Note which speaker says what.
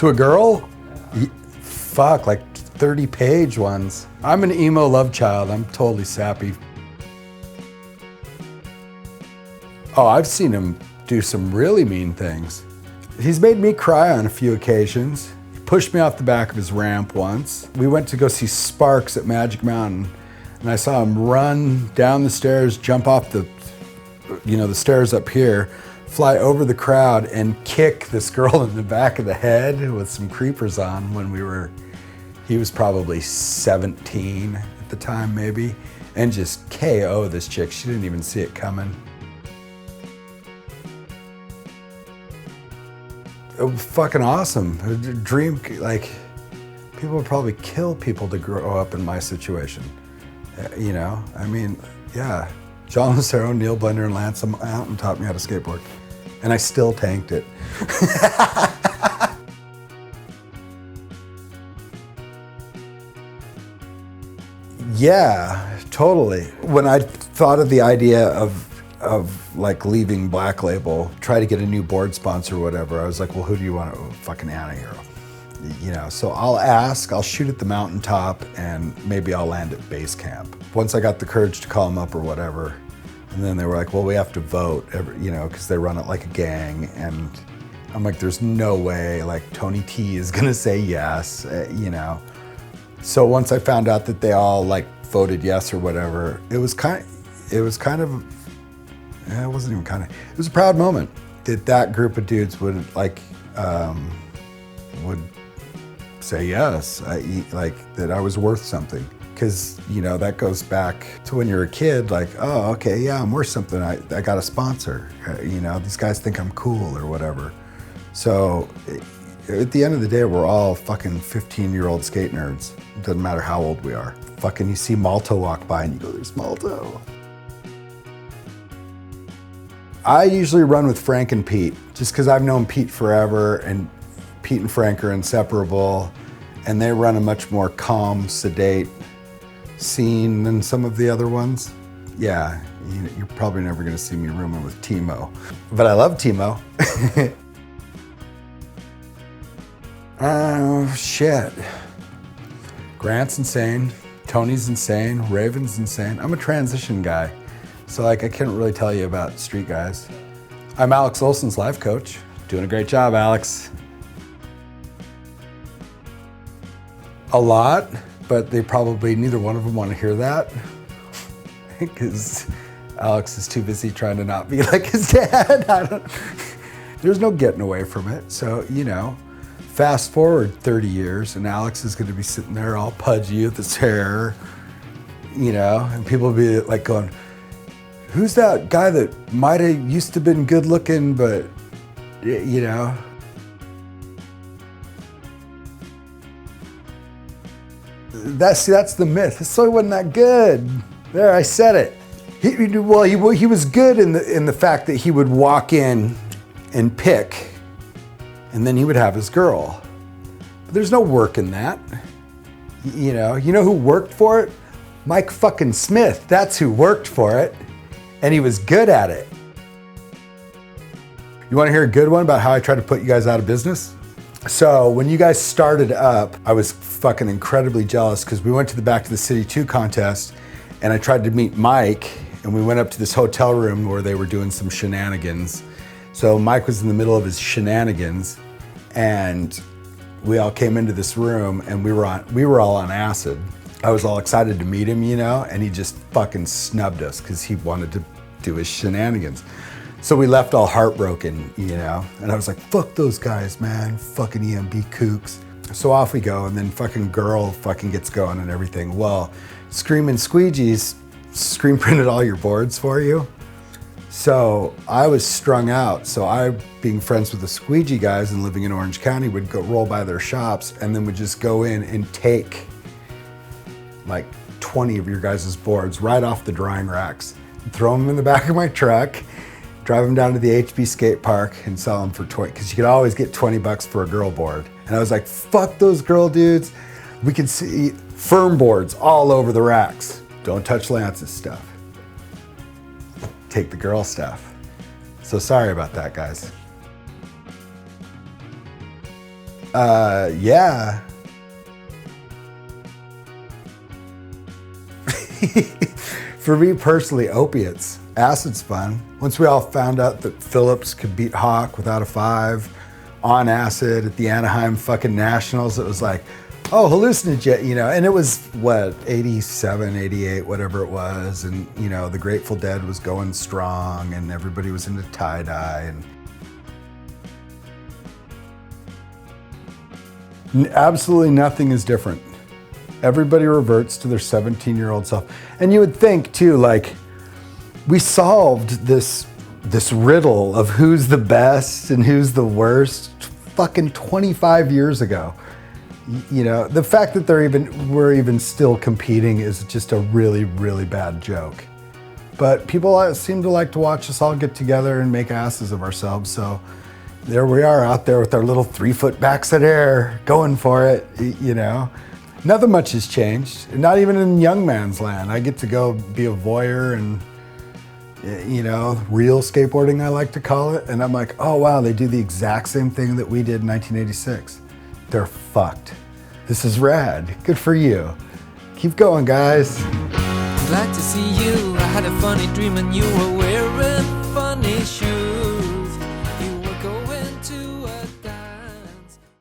Speaker 1: To a girl? Fuck, like 30-page ones. I'm an emo love child. I'm totally sappy. Oh, I've seen him do some really mean things. He's made me cry on a few occasions. He pushed me off the back of his ramp once. We went to go see Sparks at Magic Mountain, and I saw him run down the stairs, jump off the stairs up here, fly over the crowd and kick this girl in the back of the head with some creepers on he was probably 17 at the time maybe, and just KO this chick. She didn't even see it coming. It was fucking awesome. A dream, like, people would probably kill people to grow up in my situation. You know, I mean, yeah. John Lucero, Neil Blender, and Lance Mountain taught me how to skateboard. And I still tanked it. Yeah, totally. When I thought of the idea of like leaving Black Label, try to get a new board sponsor or whatever, I was like, well, who do you want to? Fucking Anahero. You know, so I'll shoot at the mountaintop and maybe I'll land at base camp. Once I got the courage to call them up or whatever, and then they were like, well, we have to vote, because they run it like a gang. And I'm like, there's no way, like, Tony T is gonna say yes, So once I found out that they all like voted yes or whatever, it was a proud moment that group of dudes would say yes, that I was worth something. Because, that goes back to when you're a kid, like, oh, okay, yeah, I'm worth something. I got a sponsor. These guys think I'm cool or whatever. So at the end of the day, we're all fucking 15-year-old skate nerds. It doesn't matter how old we are. Fucking you see Malto walk by and you go, there's Malto. I usually run with Frank and Pete, just because I've known Pete forever, and Pete and Frank are inseparable, and they run a much more calm, sedate scene than some of the other ones. Yeah, you're probably never gonna see me rooming with Timo, but I love Timo. Oh, shit. Grant's insane, Tony's insane, Raven's insane. I'm a transition guy, so I can't really tell you about street guys. I'm Alex Olson's life coach. Doing a great job, Alex. A lot, but they probably, neither one of them want to hear that because Alex is too busy trying to not be like his dad. There's no getting away from it. So, fast forward 30 years and Alex is going to be sitting there all pudgy with his hair, and people will be like going, who's that guy that might have used to been good looking, but, That's the myth. So he wasn't that good. There, I said it. He was good in the fact that he would walk in and pick, and then he would have his girl. But there's no work in that. You know who worked for it? Mike fucking Smith. That's who worked for it, and he was good at it. You want to hear a good one about how I tried to put you guys out of business? So when you guys started up, I was fucking incredibly jealous because we went to the Back to the City 2 contest and I tried to meet Mike and we went up to this hotel room where they were doing some shenanigans. So Mike was in the middle of his shenanigans and we all came into this room and we were all on acid. I was all excited to meet him, and he just fucking snubbed us because he wanted to do his shenanigans. So we left all heartbroken, and I was like, fuck those guys, man, fucking EMB kooks. So off we go, and then fucking girl fucking gets going and everything. Well, Screaming Squeegees screen printed all your boards for you. So I was strung out. So I, being friends with the squeegee guys and living in Orange County, would go roll by their shops and then would just go in and take like 20 of your guys' boards right off the drying racks, throw them in the back of my truck, drive them down to the HB skate park and sell them for 20, because you could always get $20 for a girl board. And I was like, fuck those girl dudes. We could see firm boards all over the racks. Don't touch Lance's stuff. Take the girl stuff. So sorry about that, guys. Yeah. For me personally, opiates. Acid's fun. Once we all found out that Phillips could beat Hawk without a 5 on acid at the Anaheim fucking Nationals, it was like, oh, hallucinogen, you know, and it was what, 87, 88, whatever it was. And, you know, the Grateful Dead was going strong and everybody was into tie-dye. And absolutely nothing is different. Everybody reverts to their 17-year-old self. And you would think too, like, we solved this riddle of who's the best and who's the worst fucking 25 years ago. You know, the fact that we're even still competing is just a really, really bad joke. But people seem to like to watch us all get together and make asses of ourselves. So there we are out there with our little 3-foot backs of air going for it, you know. Nothing much has changed, not even in young man's land. I get to go be a voyeur and, you know, real skateboarding, I like to call it. And I'm like, oh wow, they do the exact same thing that we did in 1986. They're fucked. This is rad. Good for you. Keep going, guys.
Speaker 2: Glad to see you. I had a funny dream and you were wearing funny shoes.